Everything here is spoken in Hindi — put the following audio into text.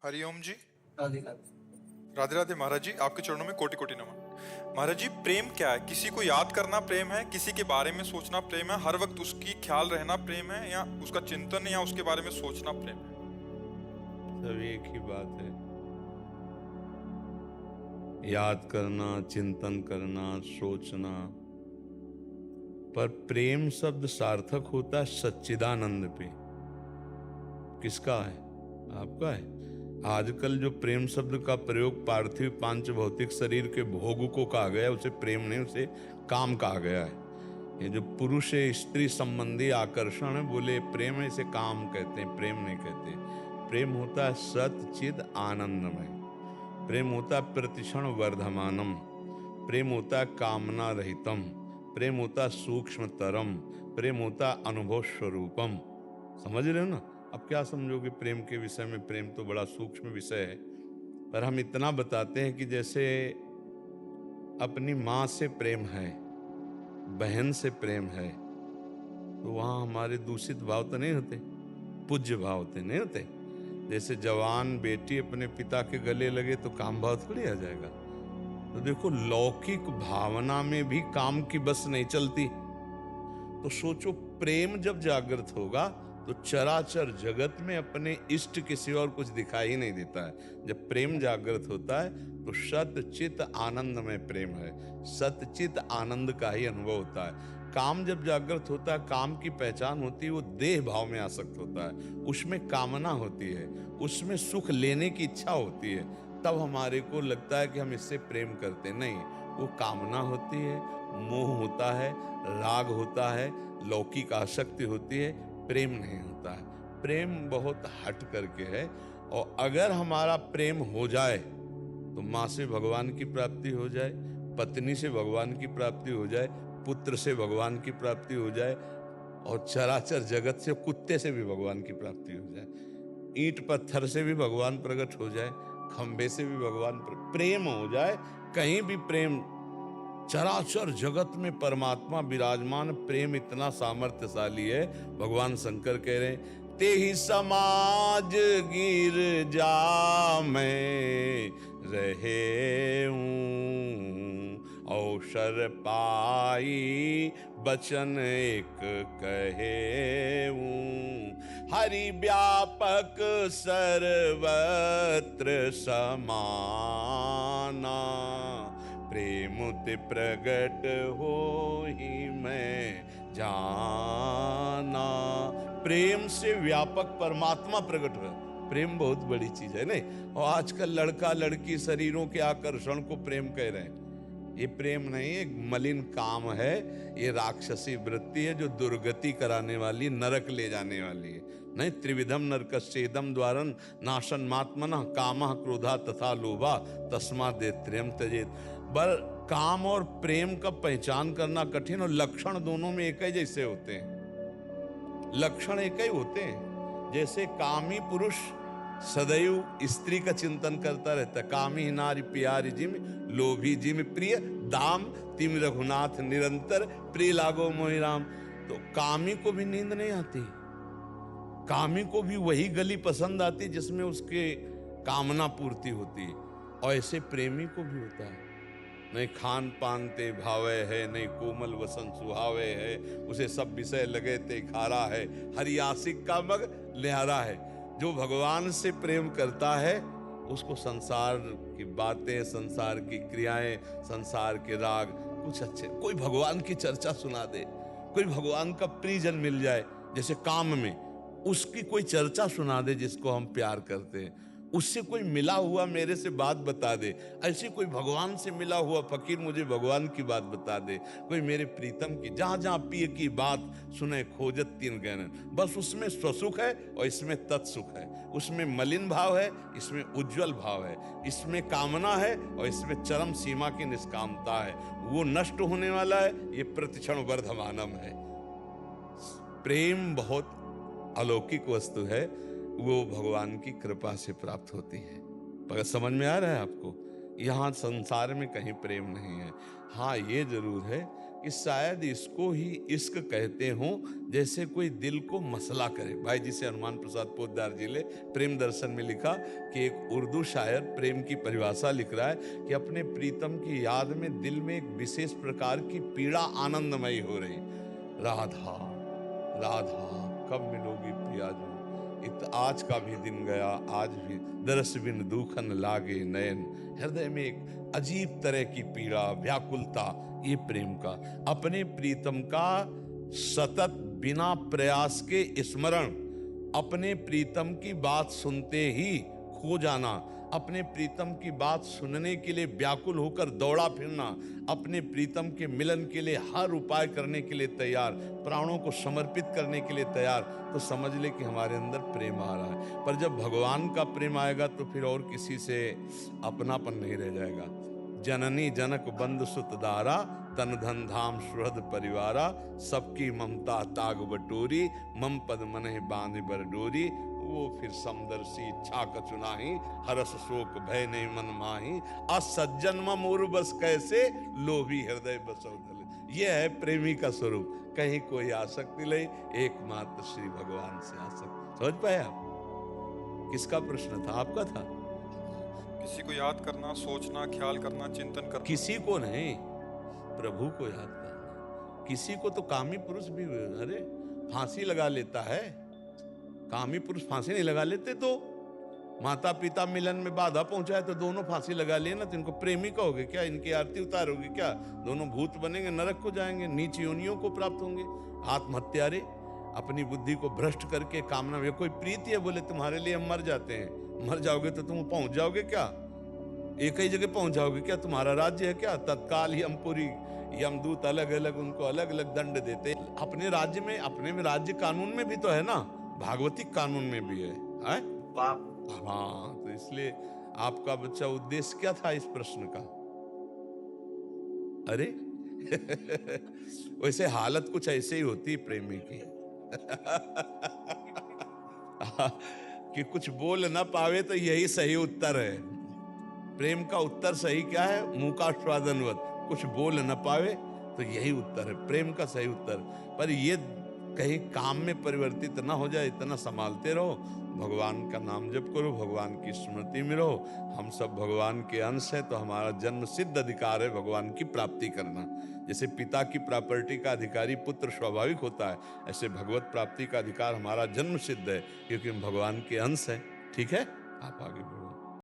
हरिओम जी। राधे राधे। राधे राधे महाराज जी, आपके चरणों में कोटि कोटि नमन। महाराज जी, प्रेम क्या है? किसी को याद करना प्रेम है, किसी के बारे में सोचना प्रेम है, हर वक्त उसकी ख्याल रहना प्रेम है, या उसका चिंतन या उसके बारे में सोचना प्रेम है? सब एक ही बात है। याद करना, चिंतन करना, सोचना। पर प्रेम शब्द सार्थक होता है सच्चिदानंद पे। किसका है? आपका है। आजकल जो प्रेम शब्द का प्रयोग पार्थिव पांच भौतिक शरीर के भोग को कहा गया, उसे प्रेम नहीं, उसे काम कहा गया है। ये जो पुरुष स्त्री संबंधी आकर्षण है, बोले प्रेम है, इसे काम कहते हैं, प्रेम नहीं कहते। प्रेम होता है सत चिद आनंदमय। प्रेम होता है प्रतिक्षण वर्धमानम। प्रेम होता है कामना रहितम। प्रेम होता है सूक्ष्मतरम। प्रेम होता है अनुभव स्वरूपम। समझ रहे हो ना? अब क्या समझोगे प्रेम के विषय में? प्रेम तो बड़ा सूक्ष्म विषय है, पर हम इतना बताते हैं कि जैसे अपनी माँ से प्रेम है, बहन से प्रेम है, तो वहाँ हमारे दूषित भाव तो नहीं होते, पूज्य भाव होते नहीं होते। जैसे जवान बेटी अपने पिता के गले लगे तो काम भाव थोड़ी आ जाएगा। तो देखो, लौकिक भावना में भी काम की बस नहीं चलती। तो सोचो, प्रेम जब जागृत होगा तो चराचर जगत में अपने इष्ट के सिवा और कुछ दिखाई ही नहीं देता है। जब प्रेम जागृत होता है तो सतचित आनंद में प्रेम है, सतचित आनंद का ही अनुभव होता है। काम जब जागृत होता है, काम की पहचान होती है, वो देह भाव में आसक्त होता है, उसमें कामना होती है, उसमें सुख लेने की इच्छा होती है। तब हमारे को लगता है कि हम इससे प्रेम करते नहीं। वो कामना होती है, मोह होता है, राग होता है, लौकिक आसक्ति होती है, प्रेम नहीं होता है। प्रेम बहुत हट करके है। और अगर हमारा प्रेम हो जाए तो माँ से भगवान की प्राप्ति हो जाए, पत्नी से भगवान की प्राप्ति हो जाए, पुत्र से भगवान की प्राप्ति हो जाए, और चराचर जगत से, कुत्ते से भी भगवान की प्राप्ति हो जाए, ईंट पत्थर से भी भगवान प्रकट हो जाए, खंबे से भी भगवान प्रेम हो जाए, कहीं भी प्रेम। चराचर जगत में परमात्मा विराजमान। प्रेम इतना सामर्थ्यशाली है, भगवान शंकर कह रहे हैं, ते ही समाज गिर जा में रहे हूँ, अवसर पाई बचन एक कहे हूँ, हरि व्यापक सर्वत्र समाना, प्रेम ते प्रगट हो ही मैं जाना। प्रेम से व्यापक परमात्मा प्रकट हुआ। प्रेम बहुत बड़ी चीज है नहीं? और आजकल लड़का लड़की शरीरों के आकर्षण को प्रेम कह रहे हैं। ये प्रेम नहीं है, मलिन काम है। ये राक्षसी वृत्ति है जो दुर्गति कराने वाली, नरक ले जाने वाली है। नहीं, त्रिविधम नरकस्येदम द्वारं नाशन मात्मनः कामः क्रोधा तथा लोभा तस्मात् दैत्र्यं त्यजेत्। पर काम और प्रेम का पहचान करना कठिन, और लक्षण दोनों में एक ही जैसे होते हैं। लक्षण एक ही होते हैं। जैसे कामी पुरुष सदैव स्त्री का चिंतन करता रहता है, कामी नारी प्यारी जिम, लोभी जिम प्रिय दाम, तिम रघुनाथ निरंतर, प्रिय लागो मोहि राम। तो कामी को भी नींद नहीं आती, कामी को भी वही गली पसंद आती जिसमें उसके कामना पूर्ति होती। और ऐसे प्रेमी को भी होता है, नहीं खान पान ते भावे है, नहीं कोमल वसन सुहावे है, उसे सब विषय लगे ते खारा है, हरि आशिक का मग लिहारा है। जो भगवान से प्रेम करता है उसको संसार की बातें, संसार की क्रियाएं, संसार के राग कुछ अच्छे, कोई भगवान की चर्चा सुना दे, कोई भगवान का प्रियजन मिल जाए, जैसे काम में उसकी कोई चर्चा सुना दे जिसको हम प्यार करते हैं, उससे कोई मिला हुआ मेरे से बात बता दे, ऐसे कोई भगवान से मिला हुआ फकीर मुझे भगवान की बात बता दे, कोई मेरे प्रीतम की, जहां जहां पिय की बात सुने खोजत तीन गहन। बस उसमें स्वसुख है और इसमें तत्सुख है, उसमें मलिन भाव है, इसमें उज्जवल भाव है, इसमें कामना है और इसमें चरम सीमा की निष्कामता है। वो नष्ट होने वाला है, ये प्रतिक्षण वर्धमानम है। प्रेम बहुत अलौकिक वस्तु है, वो भगवान की कृपा से प्राप्त होती है। पर समझ में आ रहा है आपको? यहाँ संसार में कहीं प्रेम नहीं है। हाँ, ये जरूर है कि शायद इसको ही इश्क कहते हों, जैसे कोई दिल को मसला करे। भाई जी से हनुमान प्रसाद पोद्दार जी ने प्रेम दर्शन में लिखा कि एक उर्दू शायर प्रेम की परिभाषा लिख रहा है कि अपने प्रीतम की याद में दिल में एक विशेष प्रकार की पीड़ा आनंदमयी हो रही। राधा राधा कब मिलोगी प्रिया जो, आज का भी दिन गया आज भी दरस बिन दुखन लागे नयन। हृदय में एक अजीब तरह की पीड़ा, व्याकुलता, ये प्रेम का। अपने प्रीतम का सतत बिना प्रयास के स्मरण, अपने प्रीतम की बात सुनते ही खो जाना, अपने प्रीतम की बात सुनने के लिए व्याकुल होकर दौड़ा फिरना, अपने प्रीतम के मिलन के लिए हर उपाय करने के लिए तैयार, प्राणों को समर्पित करने के लिए तैयार, तो समझ ले कि हमारे अंदर प्रेम आ रहा है। पर जब भगवान का प्रेम आएगा तो फिर और किसी से अपनापन नहीं रह जाएगा। जननी जनक बंधु सुत दारा, तन धन धाम सुहृद परिवारा, सबकी ममता ताग बटोरी, मम पद मनहि बांधि बर डोरी। वो फिर समदर्शी इच्छा कचुनाही, हरस शोक भय नहीं मन माही, असज्जन मम उर बस कैसे, लोभी हृदय बसौधल। ये है प्रेमी का स्वरूप। कहीं कोई आसक्ति नहीं, एकमात्र श्री भगवान से आसक्ति। समझ पाए आप? किसका प्रश्न था? आपका था। किसी को याद करना, सोचना, ख्याल करना, चिंतन करना। किसी को नहीं, प्रभु को याद करना। किसी को तो कामी पुरुष भी अरे फांसी लगा लेता है। कामी पुरुष फांसी नहीं लगा लेते तो माता पिता मिलन में बाधा पहुंचाए तो दोनों फांसी लगा लिए ना, तो इनको प्रेमी कहोगे क्या? इनकी आरती उतारोगे क्या? दोनों भूत बनेंगे, नरक को जाएंगे, नीच योनियों को प्राप्त होंगे। आत्महत्यारे अपनी बुद्धि को भ्रष्ट करके कामना में, कोई प्रीति है बोले तुम्हारे लिए हम मर जाते हैं, मर जाओगे तो तुम पहुंच जाओगे क्या? एक ही जगह पहुंच जाओगे क्या? तुम्हारा राज्य है क्या? तत्काल ही यमपुरी, यमदूत अलग अलग उनको अलग अलग दंड देते। अपने राज्य में, अपने में राज्य कानून में भी तो है ना, भागवतिक कानून में भी है, पाप। हाँ, तो इसलिए आपका बच्चा उद्देश्य क्या था इस प्रश्न का? अरे वैसे हालत कुछ ऐसे ही होती है प्रेमी की कि कुछ बोल ना पावे तो यही सही उत्तर है। प्रेम का उत्तर सही क्या है? मुंह का स्वादनवत, कुछ बोल न पावे तो यही उत्तर है प्रेम का सही उत्तर। पर ये कहीं काम में परिवर्तित ना हो जाए, इतना संभालते रहो, भगवान का नाम जप करो, भगवान की स्मृति में रहो। हम सब भगवान के अंश है, तो हमारा जन्म सिद्ध अधिकार है भगवान की प्राप्ति करना। जैसे पिता की प्रॉपर्टी का अधिकारी पुत्र स्वाभाविक होता है, ऐसे भगवत प्राप्ति का अधिकार हमारा जन्म सिद्ध है, क्योंकि हम भगवान के अंश है। ठीक है, आप आगे बढ़ो।